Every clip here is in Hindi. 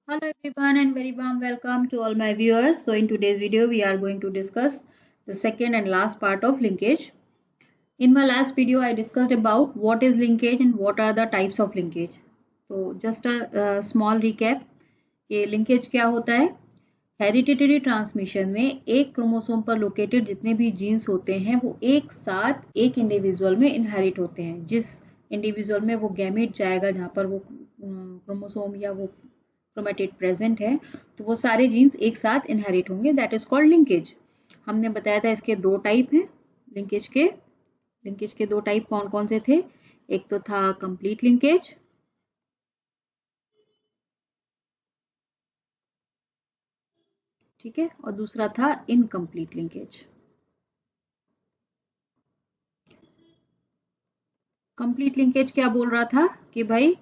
Hello everyone and very warm welcome to all my viewers. So in today's video we are going to discuss the second and last part of linkage. In my last video I discussed about what is linkage and what are the types of linkage. So just a small recap कि linkage क्या होता है. हेरिडिटरी ट्रांसमिशन में एक क्रोमोसोम पर लोकेटेड जितने भी जीन्स होते हैं वो एक साथ एक इंडिविजुअल में इनहेरिट होते हैं. जिस इंडिविजुअल में वो गैमेट जाएगा जहाँ पर वो क्रोमोसोम या वो क्रोमेटिड प्रेजेंट है तो वो सारे जीन्स एक साथ इनहेरिट होंगे. That is called linkage. हमने बताया था इसके दो टाइप हैं. लिंकेज के दो टाइप कौन कौन से थे. एक तो था कंप्लीट लिंकेज, ठीक है, और दूसरा था इनकम्प्लीट लिंकेज. कंप्लीट लिंकेज क्या बोल रहा था कि भाई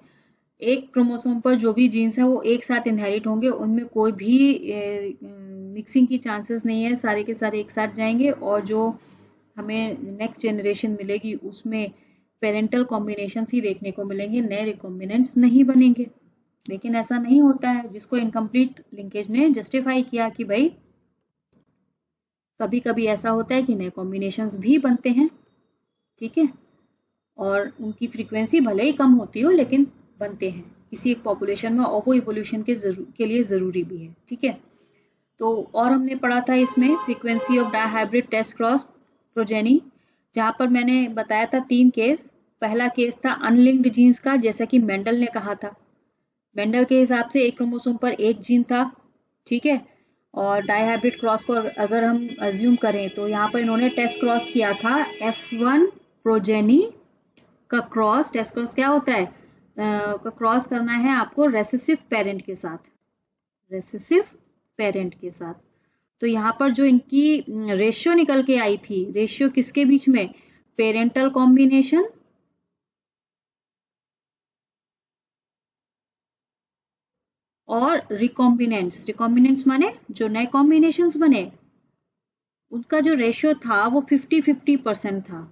एक क्रोमोसोम पर जो भी जीन्स है वो एक साथ इनहेरिट होंगे, उनमें कोई भी मिक्सिंग की चांसेस नहीं है, सारे के सारे एक साथ जाएंगे और जो हमें नेक्स्ट जनरेशन मिलेगी उसमें पेरेंटल कॉम्बिनेशन ही देखने को मिलेंगे, नए रिकॉम्बिनेंट्स नहीं बनेंगे. लेकिन ऐसा नहीं होता है, जिसको इनकम्प्लीट लिंकेज ने जस्टिफाई किया कि भाई कभी कभी ऐसा होता है कि नए कॉम्बिनेशंस भी बनते हैं, ठीक है, और उनकी फ्रीक्वेंसी भले ही कम होती हो लेकिन बनते हैं किसी एक पॉपुलेशन में, ओवो इवोल्यूशन के लिए जरूरी भी है, ठीक है. तो और हमने पढ़ा था इसमें frequency of dihybrid test cross progeny, जहां पर मैंने बताया था 3 केस. पहला केस था अनलिंक्ड जीन्स का, जैसा कि मेंडल ने कहा था. मेंडल के हिसाब से एक क्रोमोसोम पर एक जीन था, ठीक है, और डायहाइब्रिड क्रॉस को अगर हम अज्यूम करें तो यहाँ पर इन्होंने टेस्ट क्रॉस किया था F1 प्रोजेनी का क्रॉस. टेस्ट क्रॉस क्या होता है, का क्रॉस करना है आपको रेसेसिव पेरेंट के साथ, रेसेसिव पेरेंट के साथ. तो यहाँ पर जो इनकी रेशियो निकल के आई थी, रेशियो किसके बीच में, पेरेंटल कॉम्बिनेशन और रिकॉम्बिनेंट्स. रिकॉम्बिनेंट्स माने जो नए कॉम्बिनेशंस बने उनका जो रेशियो था वो 50-50% था.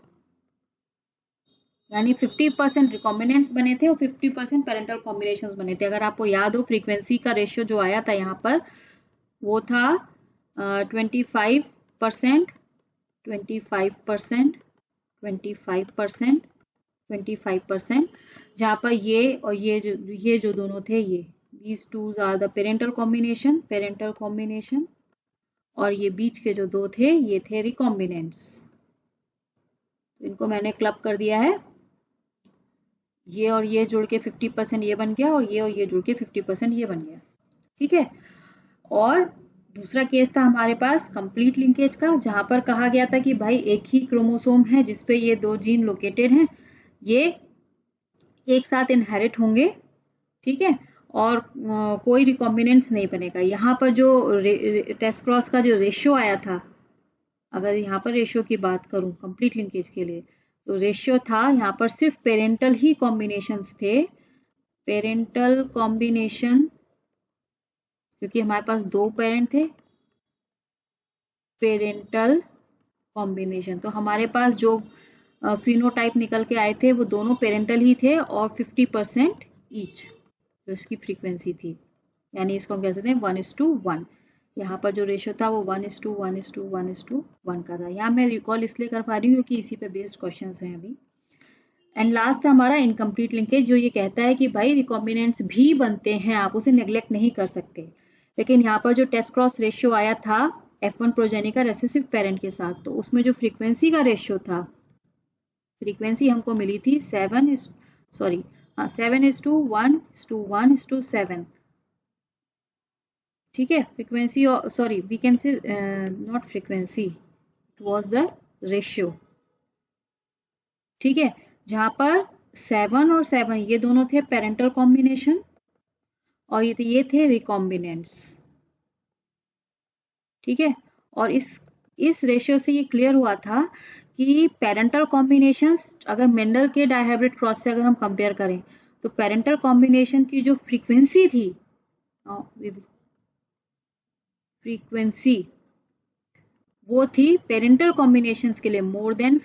यानी 50% रिकॉम्बिनेंट्स बने थे और 50% पेरेंटल कॉम्बिनेशंस बने थे. अगर आपको याद हो फ्रीक्वेंसी का रेशियो जो आया था यहाँ पर वो था 25%, 25%, 25%, 25%, जहाँ पर ये और ये जो दोनों थे, ये these two are the parental combination, और ये बीच के जो दो थे ये थे रिकॉम्बिनेंट्स. इनको मैंने क्लब कर दिया है, ये और ये जुड़ के 50% ये बन गया और ये जुड़ के 50% ये बन गया, ठीक है. और दूसरा केस था हमारे पास कंप्लीट लिंकेज का, जहां पर कहा गया था कि भाई एक ही क्रोमोसोम है जिसपे ये दो जीन लोकेटेड हैं, ये एक साथ इनहेरिट होंगे, ठीक है, और कोई रिकॉम्बिनेंट्स नहीं बनेगा. यहाँ पर जो टेस्ट क्रॉस का जो रेशियो आया था, अगर यहाँ पर रेशियो की बात करूं कंप्लीट लिंकेज के लिए, तो रेशियो था यहाँ पर सिर्फ पेरेंटल ही कॉम्बिनेशंस थे. पेरेंटल कॉम्बिनेशन, क्योंकि हमारे पास दो पेरेंट थे, पेरेंटल कॉम्बिनेशन, तो हमारे पास जो फिनोटाइप निकल के आए थे वो दोनों पेरेंटल ही थे और 50% ईच जो इसकी फ्रीक्वेंसी थी. यानी इसको हम कह सकते हैं 1:1. यहाँ पर जो रेशियो था वो 1:1:1:1 का था. यहाँ मैं रिकॉल इसलिए कर पा रही हूँ क्योंकि इसी पे बेस्ड क्वेश्चंस हैं अभी. एंड लास्ट था हमारा इनकम्प्लीट लिंकेज, जो ये कहता है कि भाई रिकॉम्बिनेंट्स भी बनते हैं, आप उसे नेग्लेक्ट नहीं कर सकते. लेकिन यहाँ पर जो टेस्ट क्रॉस रेशियो आया था F1 प्रोजेनी का रेसेसिव पेरेंट के साथ, तो उसमें जो फ्रीक्वेंसी का रेशियो था, फ्रीक्वेंसी हमको मिली थी 7:1:1:7, ठीक है. Frequency sorry we can say not frequency, it was the ratio, ठीक है, जहां पर 7 और 7 ये दोनों थे पेरेंटल कॉम्बिनेशन और ये थे रिकॉम्बिनेंट्स, ठीक है. और इस रेशियो से ये क्लियर हुआ था कि पेरेंटल कॉम्बिनेशंस, अगर मेंडल के डायहाइब्रिड क्रॉस से अगर हम कंपेयर करें तो पेरेंटल कॉम्बिनेशन की जो फ्रीक्वेंसी थी, फ्रीक्वेंसी वो थी पेरेंटल कॉम्बिनेशंस के लिए मोर देन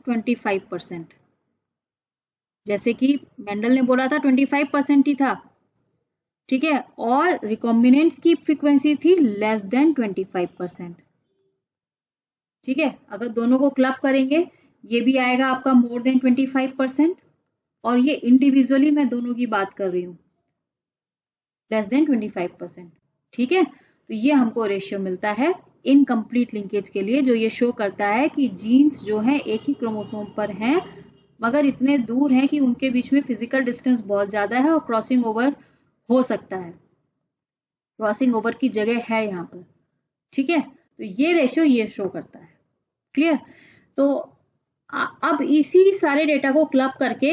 25%. जैसे कि मेंडल ने बोला था 25% ही था, ठीक है, और रिकॉम्बिनेंट्स की फ्रीक्वेंसी थी लेस देन 25%। ठीक है, अगर दोनों को क्लब करेंगे ये भी आएगा आपका मोर देन 25%, और ये इंडिविजुअली मैं दोनों की बात कर रही हूँ, लेस देन 25%। ठीक है, तो ये हमको रेशियो मिलता है इनकम्प्लीट लिंकेज के लिए, जो ये शो करता है कि जीन्स जो है एक ही क्रोमोसोम पर हैं मगर इतने दूर हैं कि उनके बीच में फिजिकल डिस्टेंस बहुत ज्यादा है और क्रॉसिंग ओवर हो सकता है, क्रॉसिंग ओवर की जगह है यहाँ पर। ठीक है, तो ये रेशियो ये शो करता है। क्लियर? तो अब इसी सारे डेटा को क्लब करके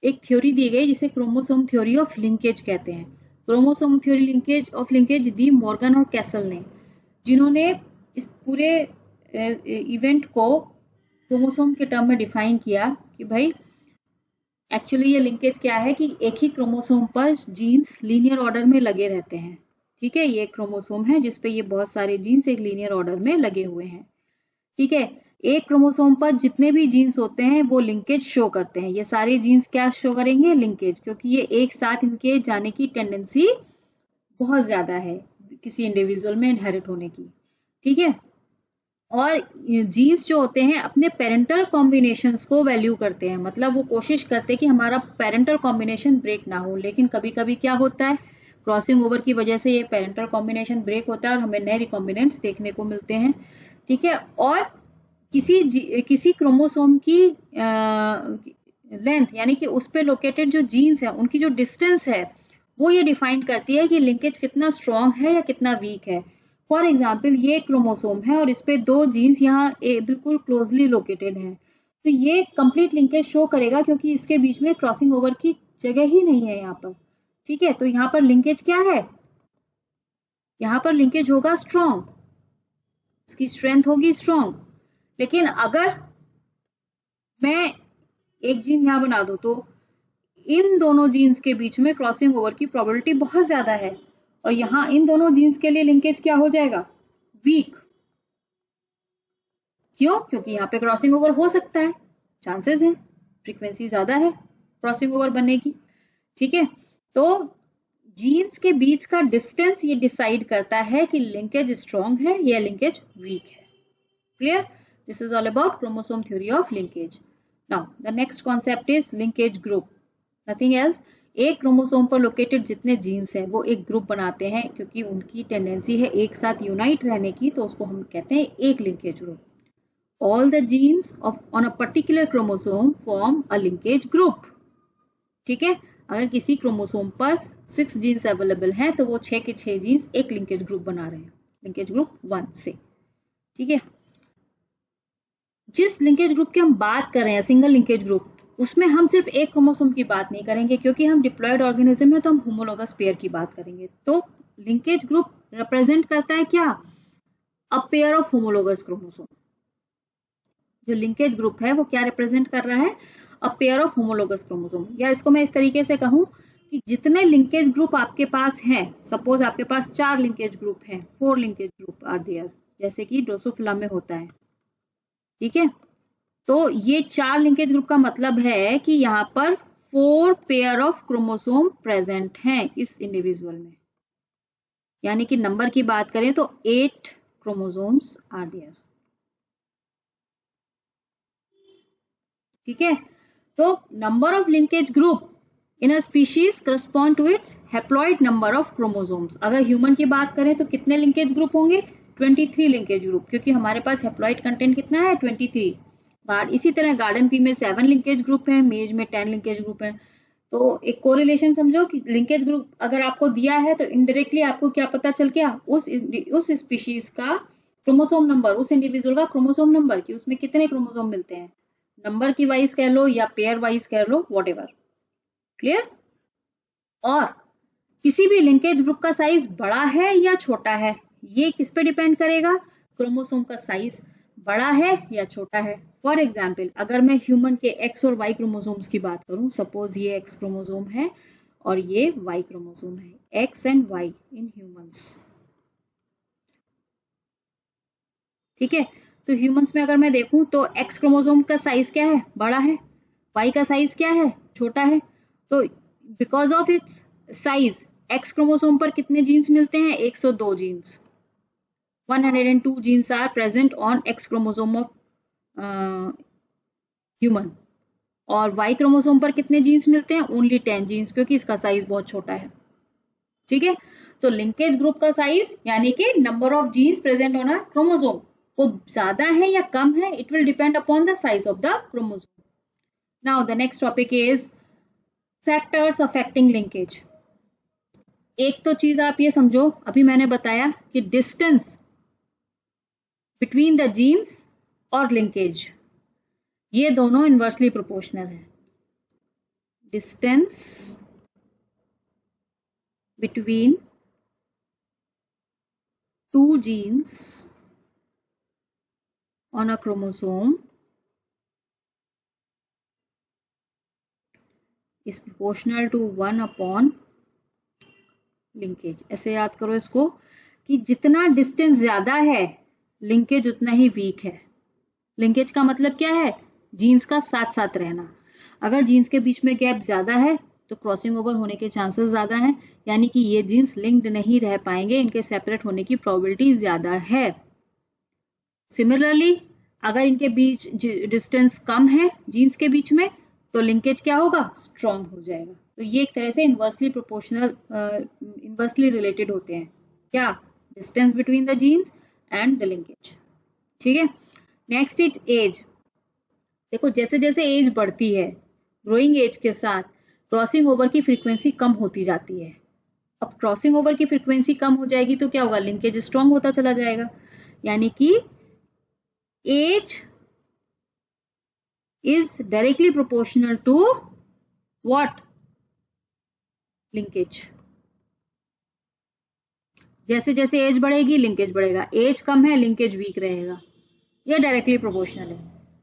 एक थ्योरी दी गई जिसे क्रोमोसोम थ्योरी ऑफ लिंकेज कहते हैं। Chromosome theory linkage of linkage the Morgan और कैसल ने, जिन्होंने इस पूरे इवेंट को क्रोमोसोम के टर्म में डिफाइन किया कि भाई एक्चुअली ये लिंकेज क्या है कि एक ही क्रोमोसोम पर जीन्स लीनियर ऑर्डर में लगे रहते हैं। ठीक है, ये क्रोमोसोम है जिसपे ये बहुत सारे जीन्स एक लीनियर ऑर्डर में लगे हुए हैं। ठीक है, एक क्रोमोसोम पर जितने भी जीन्स होते हैं वो लिंकेज शो करते हैं। ये सारे जीन्स क्या शो करेंगे? लिंकेज, क्योंकि ये एक साथ इनके जाने की टेंडेंसी बहुत ज्यादा है किसी इंडिविजुअल में इनहेरिट होने की। ठीक है, और जीन्स जो होते हैं अपने पेरेंटल कॉम्बिनेशंस को वैल्यू करते हैं, मतलब वो कोशिश करते हैं कि हमारा पेरेंटल कॉम्बिनेशन ब्रेक ना हो। लेकिन कभी कभी क्या होता है, क्रॉसिंग ओवर की वजह से ये पेरेंटल कॉम्बिनेशन ब्रेक होता है और हमें नए रिकॉम्बिनेंट्स देखने को मिलते हैं। ठीक है, और किसी क्रोमोसोम की लेंथ यानी कि उस पे लोकेटेड जो जीन्स है उनकी जो डिस्टेंस है वो ये डिफाइन करती है कि लिंकेज कितना स्ट्रॉन्ग है या कितना वीक है। फॉर एग्जाम्पल ये क्रोमोसोम है और इस पे दो जीन्स यहाँ बिल्कुल क्लोजली लोकेटेड हैं, तो ये कंप्लीट लिंकेज शो करेगा क्योंकि इसके बीच में क्रॉसिंग ओवर की जगह ही नहीं है यहाँ पर। ठीक है, तो यहाँ पर लिंकेज क्या है? यहाँ पर लिंकेज होगा स्ट्रॉन्ग, उसकी स्ट्रेंथ होगी स्ट्रॉन्ग। लेकिन अगर मैं एक जीन यहां बना दूं तो इन दोनों जीन्स के बीच में क्रॉसिंग ओवर की प्रोबेबिलिटी बहुत ज्यादा है और यहां इन दोनों जीन्स के लिए लिंकेज क्या हो जाएगा? वीक। क्यों? क्योंकि यहाँ पे क्रॉसिंग ओवर हो सकता है, चांसेस है, फ्रीक्वेंसी ज्यादा है क्रॉसिंग ओवर बनने की। ठीक है, तो जीन्स के बीच का डिस्टेंस ये डिसाइड करता है कि लिंकेज स्ट्रॉन्ग है या लिंकेज वीक है। Clear? This is all about chromosome theory of linkage. Now the next concept is linkage group. Nothing else, एक क्रोमोसोम पर लोकेटेड जितने जीन्स हैं वो एक ग्रुप बनाते हैं क्योंकि उनकी टेंडेंसी है एक साथ यूनाइट रहने की, तो उसको हम कहते हैं एक linkage group. All the genes on a particular chromosome form a linkage group. ठीक है, अगर किसी क्रोमोसोम पर 6 जीन्स अवेलेबल हैं तो वो 6 के 6 जीन्स एक लिंकेज ग्रुप बना रहे हैं, लिंकेज ग्रुप 1 से। ठीक है, जिस लिंकेज ग्रुप की हम बात कर रहे हैं सिंगल लिंकेज ग्रुप, उसमें हम सिर्फ एक क्रोमोसोम की बात नहीं करेंगे क्योंकि हम डिप्लॉयड ऑर्गेनिज्म है तो हम होमोलोगस पेयर की बात करेंगे। तो लिंकेज ग्रुप रिप्रेजेंट करता है क्या? A pair of homologous chromosome. जो लिंकेज ग्रुप है वो क्या रिप्रेजेंट कर रहा है? A pair of homologous chromosome. या इसको मैं इस तरीके से कहूं कि जितने लिंकेज ग्रुप आपके पास हैं, सपोज आपके पास 4 लिंकेज ग्रुप हैं, 4 लिंकेज ग्रुप आर देयर, जैसे कि ड्रोसोफिला में होता है। ठीक है, तो ये 4 लिंकेज ग्रुप का मतलब है कि यहाँ पर 4 पेयर ऑफ क्रोमोसोम प्रेजेंट हैं इस इंडिविजुअल में, यानी कि नंबर की बात करें तो 8 क्रोमोसोम्स आर देयर। ठीक है, तो number of linkage group in a species correspond to its haploid number of chromosomes. अगर ह्यूमन की बात करें तो कितने लिंकेज ग्रुप होंगे? 23 लिंकेज ग्रुप, क्योंकि हमारे पास हैप्लॉइड कंटेंट कितना है? 23। इसी तरह गार्डन पी में 7 लिंकेज ग्रुप है, मेज में 10 लिंकेज ग्रुप है। तो एक कोरिलेशन समझो कि लिंकेज ग्रुप अगर आपको दिया है तो इनडायरेक्टली आपको क्या पता चल गया? उस स्पीशीज का क्रोमोसोम नंबर, उस इंडिविजुअल का क्रोमोसोम नंबर, कि उसमें कितने क्रोमोसोम मिलते हैं, नंबर की वाइज कह लो या पेयर वाइज कह लो, व्हाटएवर। क्लियर? और किसी भी लिंकेज ग्रुप का साइज बड़ा है या छोटा है, ये किस पे डिपेंड करेगा? क्रोमोसोम का साइज बड़ा है या छोटा है। फॉर एग्जाम्पल, अगर मैं ह्यूमन के एक्स और वाई क्रोमोसोम्स की बात करूं, सपोज ये एक्स क्रोमोसोम है और ये वाई क्रोमोसोम है, X and Y in humans. ठीक है, तो ह्यूमंस में अगर मैं देखूं तो एक्स क्रोमोसोम का साइज क्या है? बड़ा है। वाई का साइज क्या है? छोटा है। तो because of its size, X chromosome पर कितने जीन्स मिलते हैं? 102 genes. 102 genes are present on X chromosome of human. और वाई क्रोमोसोम पर कितने जीन्स मिलते हैं? ओनली 10 जीन्स, क्योंकि इसका साइज बहुत छोटा है। ठीक है, तो लिंकेज ग्रुप का साइज यानी कि number of genes present on a chromosome वो ज्यादा है या कम है, it will depend upon the size of the chromosome. Now the next topic is factors affecting linkage. एक तो चीज आप ये समझो, अभी मैंने बताया कि डिस्टेंस बिटवीन द जीन्स और लिंकेज ये दोनों इनवर्सली प्रोपोर्शनल है। Distance between two genes on a chromosome is proportional to 1 upon linkage। ऐसे याद करो इसको कि जितना डिस्टेंस ज्यादा है लिंकेज उतना ही वीक है। लिंकेज का मतलब क्या है? जीन्स का साथ साथ रहना। अगर जीन्स के बीच में गैप ज्यादा है तो क्रॉसिंग ओवर होने के चांसेस ज्यादा हैं, यानी कि ये जीन्स लिंक्ड नहीं रह पाएंगे, इनके सेपरेट होने की प्रोबेबिलिटी ज्यादा है। सिमिलरली अगर इनके बीच डिस्टेंस कम है जीन्स के बीच में तो लिंकेज क्या होगा? स्ट्रॉन्ग हो जाएगा। तो ये एक तरह से इनवर्सली प्रोपोर्शनल इनवर्सली रिलेटेड होते हैं। क्या? Distance between the genes and the linkage. ठीक है, नेक्स्ट इज एज। देखो जैसे जैसे एज बढ़ती है, ग्रोइंग एज के साथ क्रॉसिंग ओवर की फ्रीक्वेंसी कम होती जाती है। अब क्रॉसिंग ओवर की फ्रीक्वेंसी कम हो जाएगी तो क्या होगा? लिंकेज स्ट्रॉन्ग होता चला जाएगा, यानी कि as is directly proportional to what? Linkage। जैसे जैसे एज बढ़ेगी लिंकेज बढ़ेगा, एज कम है लिंकेज वीक रहेगा, यह डायरेक्टली प्रोपोर्शनल है।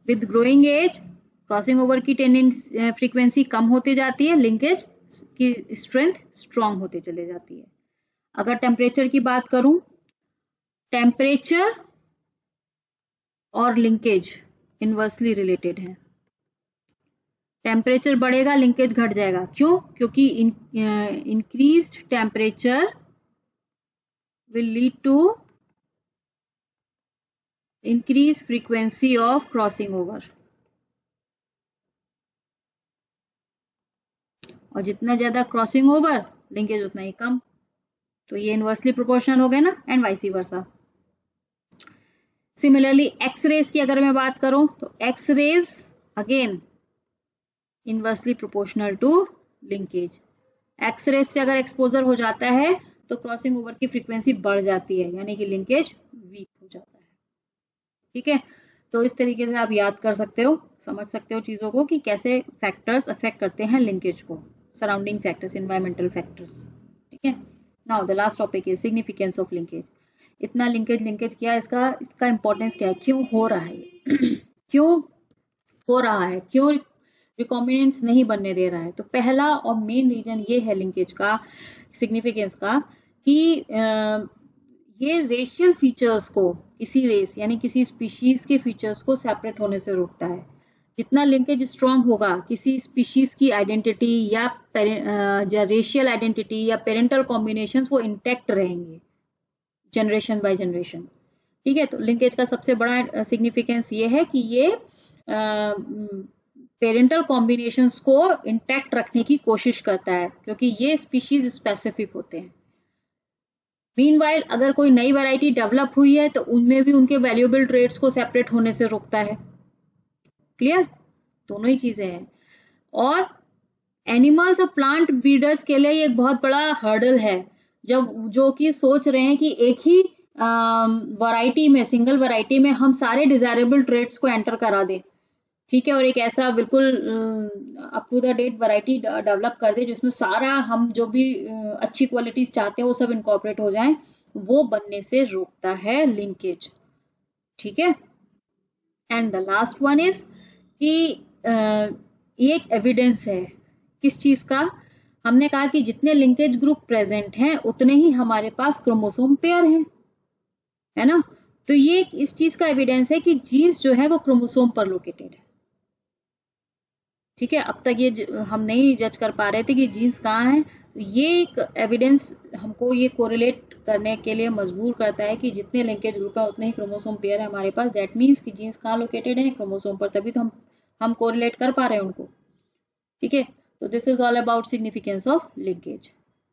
With growing age crossing over की फ्रीक्वेंसी कम होती जाती है, लिंकेज की स्ट्रेंथ स्ट्रॉन्ग होते चले जाती है। अगर टेम्परेचर की बात करूं, टेम्परेचर और लिंकेज इनवर्सली रिलेटेड है। टेम्परेचर बढ़ेगा लिंकेज घट जाएगा। क्यों? क्योंकि increased temperature will lead to increase frequency of crossing over, और जितना ज्यादा क्रॉसिंग ओवर लिंकेज उतना ही कम। तो ये इनवर्सली प्रोपोर्शनल हो गए ना, and vice versa. Similarly X rays की अगर मैं बात करूं तो X rays again inversely proportional to linkage. X rays से अगर एक्सपोजर हो जाता है तो क्रॉसिंग ओवर की फ्रीक्वेंसी बढ़ जाती है, यानी कि लिंकेज वीक हो जाता है। ठीक है, तो इस तरीके से आप याद कर सकते हो, समझ सकते हो चीजों को कि कैसे फैक्टर्स अफेक्ट करते हैं लिंकेज को, सराउंडिंग फैक्टर्स, एनवायरमेंटल फैक्टर्स। ठीक है, now the last topic is significance of linkage. इतना लिंकेज किया, इसका इंपॉर्टेंस क्या है, क्यों हो रहा है क्यों हो रहा है, क्यों रिकॉम्बिनेंट्स नहीं बनने दे रहा है? तो पहला और मेन रीजन ये है लिंकेज का, सिग्निफिकेंस का, कि ये रेशियल फीचर्स को, किसी रेस यानी किसी स्पीशीज के फीचर्स को सेपरेट होने से रोकता है। जितना लिंकेज स्ट्रांग होगा, किसी स्पीशीज की आइडेंटिटी या रेशियल आइडेंटिटी या पेरेंटल कॉम्बिनेशंस वो इंटैक्ट रहेंगे जनरेशन बाय जनरेशन। ठीक है, तो लिंकेज का सबसे बड़ा सिग्निफिकेंस ये है कि ये पेरेंटल कॉम्बिनेशंस को इंटैक्ट रखने की कोशिश करता है, क्योंकि ये स्पीशीज स्पेसिफिक होते हैं। मीनवाइल अगर कोई नई वैरायटी डेवलप हुई है तो उनमें भी उनके वैल्यूएबल ट्रेड्स को सेपरेट होने से रोकता है। क्लियर? दोनों ही चीजें हैं। और एनिमल्स और प्लांट ब्रीडर्स के लिए एक बहुत बड़ा हर्डल है, जब जो कि सोच रहे हैं कि एक ही वैरायटी में, सिंगल वैरायटी में हम सारे डिजायरेबल ट्रेड्स को एंटर करा दें। ठीक है, और एक ऐसा बिल्कुल up to the date variety develop कर दे जिसमें सारा हम जो भी अच्छी क्वालिटीज चाहते हैं वो सब इनकॉर्पोरेट हो जाएं, वो बनने से रोकता है लिंकेज। ठीक है, and the last one is कि एक एविडेंस है किस चीज का? हमने कहा कि जितने लिंकेज ग्रुप प्रेजेंट हैं उतने ही हमारे पास क्रोमोसोम पेयर हैं, है ना? तो ये इस चीज का एविडेंस है कि जीन्स जो है वो क्रोमोसोम पर लोकेटेड है। ठीक है, अब तक ये हम नहीं जज कर पा रहे थे कि जीन्स कहाँ है, तो ये एक एविडेंस हमको ये कोरिलेट करने के लिए मजबूर करता है कि जितने लिंकेज ग्रुप है उतने ही क्रोमोसोम पेयर है हमारे पास। दैट मीन्स कि जीन्स कहाँ लोकेटेड है, क्रोमोसोम पर, तभी तो हम कोरिलेट कर पा रहे हैं उनको। ठीक है, तो this is all about significance of linkage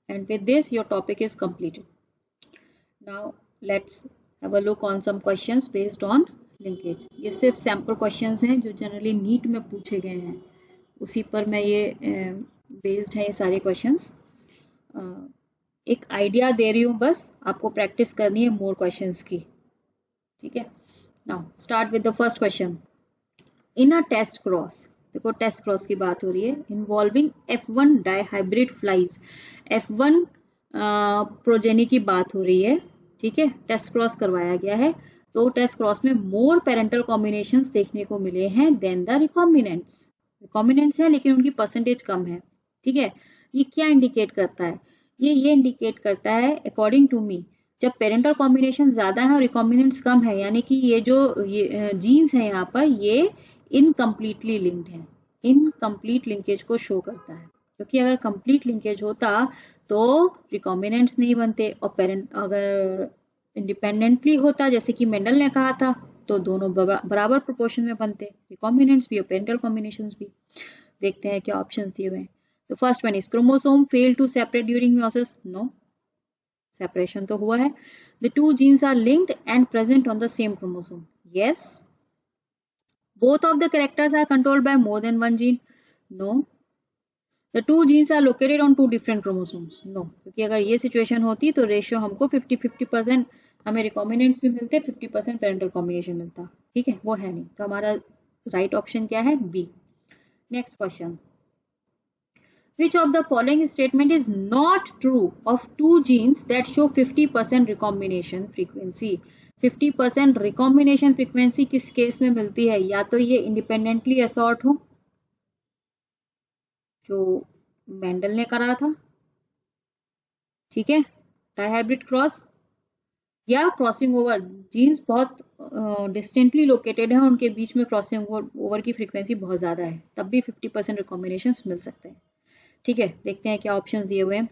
and with this your topic is completed. Now let's have a look on some questions based on linkage. ये सिर्फ सैम्पल क्वेश्चंस हैं जो जनरली नीट में पूछे गए हैं, उसी पर मैं ये बेस्ड है ये सारे क्वेश्चंस। एक आइडिया दे रही हूँ, बस आपको प्रैक्टिस करनी है मोर क्वेश्चंस की। ठीक है, now start with the first question. In a test cross, देखो टेस्ट क्रॉस की बात हो रही है, involving F1 dihybrid flies, F1 progeny की बात हो रही है। ठीक है, टेस्ट क्रॉस करवाया गया है, तो टेस्ट क्रॉस में मोर पेरेंटल कॉम्बिनेशंस देखने को मिले हैं देन द रिकॉम्बिनेंट्स। रिकॉम्बिनेंट्स है लेकिन उनकी परसेंटेज कम है। ठीक है, ये क्या इंडिकेट करता है? ये इंडिकेट करता है अकॉर्डिंग टू मी, जब पेरेंटल कॉम्बिनेशन ज्यादा है और रिकॉम्बिनेंट्स कम है, यानी कि ये जो जीन्स है यहाँ पर ये इनकम्प्लीटली लिंक्ड है। इनकम्प्लीट लिंकेज को शो करता है, क्योंकि अगर कंप्लीट लिंकेज होता तो रिकॉम्बिनेंट्स नहीं बनते, और पेरेंट अगर इंडिपेंडेंटली होता जैसे कि मेंडल ने कहा था तो दोनों बराबर प्रोपोर्शन में बनते, रिकॉम्बिनेंट्स भी और पेरेंटल कॉम्बिनेशंस भी। देखते हैं क्या ऑप्शंस दिए हुए हैं। तो first one is chromosome fail to separate during meiosis. No, separation तो हुआ है। The two genes are linked and present on the same chromosome. Yes. Both of the characters are controlled by more than one gene. No. The two genes are located on two different chromosomes. No. क्योंकि अगर ये सिचुएशन होती तो रेशियो हमको 50-50% हमें रिकॉम्बिनेंट्स भी मिलते, 50% पेरेंटल कॉम्बिनेशन मिलता। ठीक है, वो है नहीं, तो हमारा राइट ऑप्शन क्या है? B. Next question, Which of the following statement is not true of two genes that show 50% recombination frequency? 50% recombination frequency किस केस में मिलती है? या तो ये इंडिपेंडेंटली असॉर्ट हो, जो मेंडल ने करा था, ठीक है, डाइहाइब्रिड क्रॉस, या क्रॉसिंग ओवर, जीन्स बहुत डिस्टेंटली लोकेटेड है, उनके बीच में क्रॉसिंग ओवर की फ्रीक्वेंसी बहुत ज्यादा है, तब भी 50% रिकॉम्बिनेशन मिल सकते हैं। ठीक है, देखते हैं क्या ऑप्शंस दिए हुए हैं।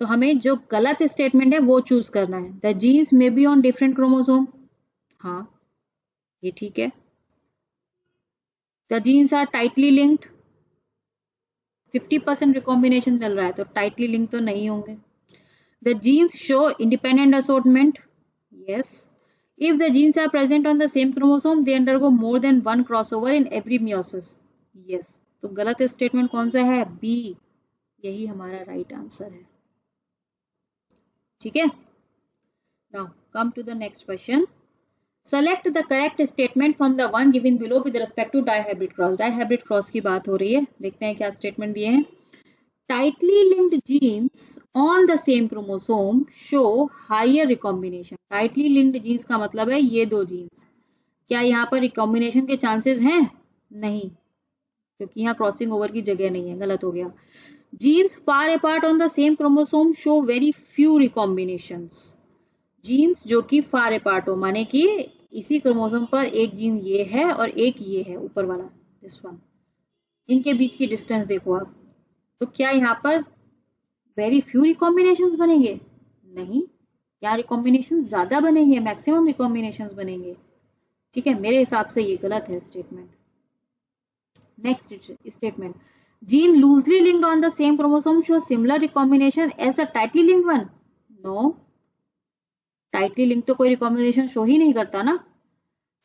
तो हमें जो गलत स्टेटमेंट है वो चूज करना है। The genes may be on different chromosome, हाँ ये ठीक है। The genes are tightly linked, 50% recombination मिल रहा है तो टाइटली लिंक तो नहीं होंगे। The genes show independent assortment, yes. If the genes are present on the same chromosome they undergo more than one crossover in every meiosis, yes. तो गलत स्टेटमेंट कौन सा है? बी, यही हमारा राइट आंसर है। ठीक है, now come to the next question. Select the correct statement from the one given below with respect to dihybrid cross. Dihybrid cross की बात हो रही है, देखते हैं क्या स्टेटमेंट दिए हैं। Tightly linked genes on the same chromosome show higher recombination. Tightly linked genes का मतलब है ये दो जीन्स, क्या यहाँ पर रिकॉम्बिनेशन के चांसेस हैं? नहीं, क्योंकि यहाँ क्रॉसिंग ओवर की जगह नहीं है, गलत हो गया। Genes far apart on the same chromosome show very few recombinations. Genes जो कि फार अपार्ट हो, माने कि इसी क्रोमोसोम पर एक जीन ये है और एक ये है ऊपर वाला, दिस वन, इनके बीच की डिस्टेंस देखो आप, तो क्या यहाँ पर वेरी फ्यू रिकॉम्बिनेशंस बनेंगे? नहीं, यहाँ रिकॉम्बिनेशन ज्यादा बनेंगे, मैक्सिमम रिकॉम्बिनेशंस बनेंगे। ठीक है, मेरे हिसाब से ये गलत है statement. Next statement, gene loosely linked on the same chromosome show similar recombination as the tightly linked one. No, tightly link तो कोई रिकॉम्बिनेशन शो ही नहीं करता ना।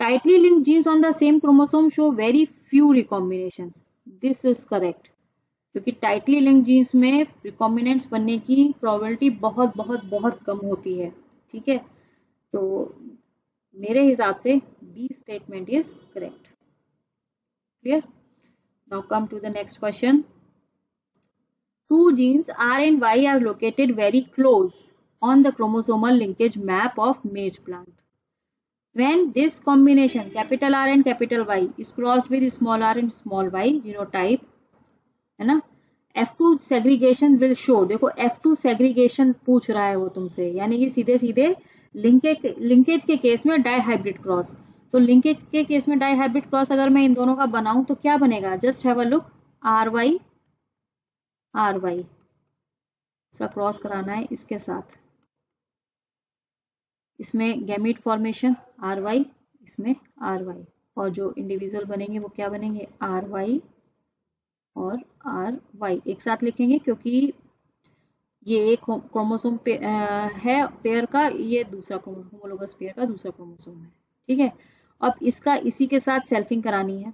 Tightly linked genes on the same chromosome show very few recombinations, this is correct, क्योंकि टाइटली लिंक्ड जीन्स में रिकॉम्बिनेंट्स बनने की प्रोबेबिलिटी बहुत बहुत बहुत कम होती है। ठीक है, तो मेरे हिसाब से B statement is correct. Clear? Now come to the next question. Two genes R and Y are located very close on the chromosomal linkage map of maize plant. When this combination capital R and capital Y is crossed with small r and small y genotype, है ना, F2 segregation will show, देखो F2 segregation पूछ रहा है वो तुमसे, यानी कि सीधे सीधे लिंकेज के केस में डाइहाइब्रिड क्रॉस, तो लिंकेज के केस में डाइहाइब्रिड क्रॉस अगर मैं इन दोनों का बनाऊं तो क्या बनेगा? Just have a look, R Y इसका क्रॉस कराना है इसके साथ। इसमें गैमीट फॉर्मेशन RY, इसमें RY, और जो इंडिविजुअल बनेंगे वो क्या बनेंगे RY और RY एक साथ लिखेंगे, क्योंकि ये एक क्रोमोसोम है पेयर का, ये दूसरा होमोलोगस पेयर का दूसरा क्रोमोसोम है। ठीक है, अब इसका इसी के साथ सेल्फिंग करानी है,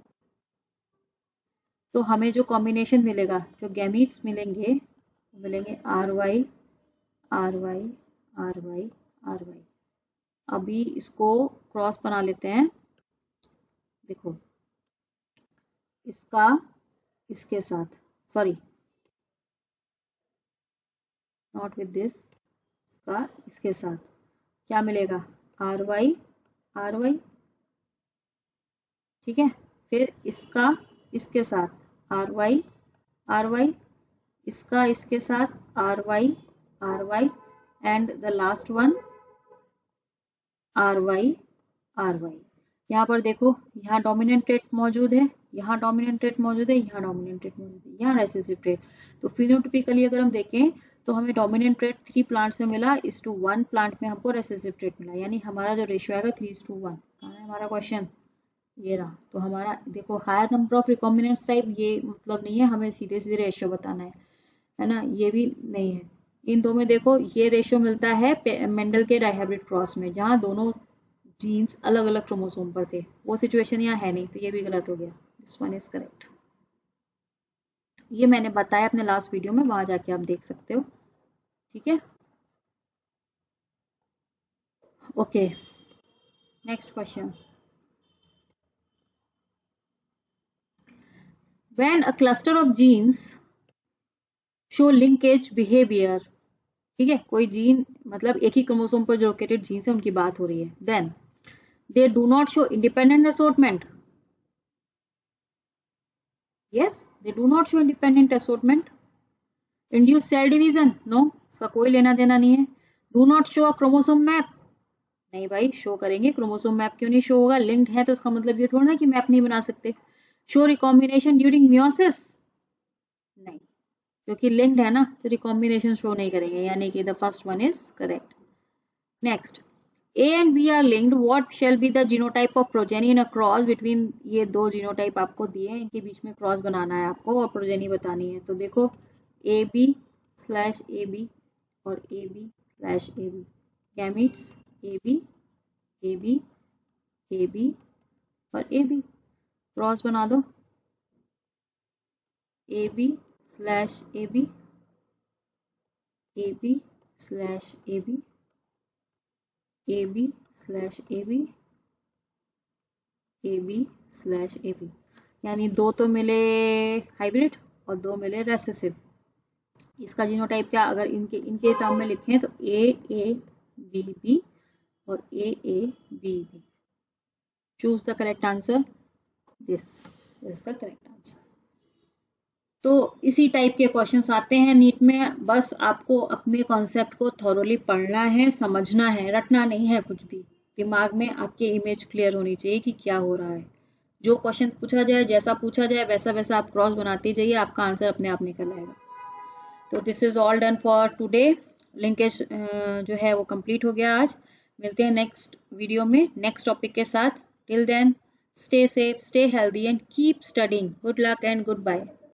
तो हमें जो कॉम्बिनेशन मिलेगा, जो गैमीट्स मिलेंगे RY RY RY RY। अभी इसको क्रॉस बना लेते हैं। देखो इसका इसके साथ, सॉरी नॉट विद दिस, इसका इसके साथ क्या मिलेगा RY RY। ठीक है, फिर इसका इसके साथ RY RY, इसका इसके साथ RY RY, and the last one RY RY। यहाँ पर देखो, यहाँ डोमिनेंट ट्रेट मौजूद है, यहाँ डोमिनेंट ट्रेट मौजूद है, यहाँ डोमिनेंट ट्रेट मौजूद है, यहाँ रेसेसिव ट्रेट। तो फिनोटिपिकली अगर हम देखें तो हमें डोमिनेंट ट्रेट 3 प्लांट्स में मिला, 1 प्लांट में हमको रेसेसिव ट्रेट मिला, यानी हमारा जो रेशियो आएगा 3:1। कहाँ है हमारा क्वेश्चन, ये रहा। तो हमारा देखो higher number of recombinants type, ये मतलब नहीं है हमें सीधे सीधे रेशियो बताना है ना, ये भी नहीं है। इन दो में देखो ये रेशियो मिलता है मेंडल के डायहाइब्रिड क्रॉस में, जहाँ दोनों जीन्स अलग अलग क्रोमोसोम पर थे, वो सिचुएशन यहाँ है नहीं, तो ये भी गलत हो गया। This one is correct. ये मैंने बताया अपने लास्ट वीडियो में, वहां जाके आप देख सकते हो। ठीक है, okay, next question. When a cluster of genes show linkage behavior, ठीक है, कोई जीन मतलब एक ही क्रोमोसोम पर जो लोकेटेड जीन्स है उनकी बात हो रही है, then they do not show independent assortment. yes, they do not show independent assortment. Induce cell division, no, इसका कोई लेना देना नहीं है। Do not show a chromosome map, नहीं भाई शो करेंगे, क्रोमोसोम मैप क्यों नहीं शो होगा, लिंक्ड है तो इसका मतलब ये थोड़ा ना कि मैप नहीं बना सकते। शो रिकॉम्बिनेशन ड्यूरिंग मियोसिस, नहीं, क्योंकि लिंक्ड है ना, तो रिकॉम्बिनेशन शो नहीं करेंगे, यानी कि the first one is correct. Next, A and B are linked, what shall be the genotype of progeny in a cross between, ये दो जीनोटाइप आपको दिए हैं, इनके बीच में क्रॉस बनाना है आपको और प्रोजेनी बतानी है। तो देखो AB/AB और AB/AB, gametes AB AB AB और AB, क्रॉस बना दो AB/AB AB/AB AB/AB AB/AB, यानी दो तो मिले हाइब्रिड और दो मिले रेसेसिव। इसका जीनोटाइप क्या, अगर इनके टर्म में लिखें तो AABB और AABB। Choose the correct answer, this is the correct answer. तो इसी टाइप के क्वेश्चंस आते हैं नीट में, बस आपको अपने कॉन्सेप्ट को थॉरोली पढ़ना है, समझना है, रटना नहीं है कुछ भी, दिमाग में आपकी इमेज क्लियर होनी चाहिए कि क्या हो रहा है। जो क्वेश्चन पूछा जाए, जैसा पूछा जाए वैसा वैसा आप क्रॉस बनाते जाइए, आपका आंसर अपने आप निकल आएगा। तो this is all done for today. Linkage जो है वो कंप्लीट हो गया आज। मिलते हैं नेक्स्ट वीडियो में नेक्स्ट टॉपिक के साथ। Till then stay safe, stay healthy and keep studying. Good luck and good bye.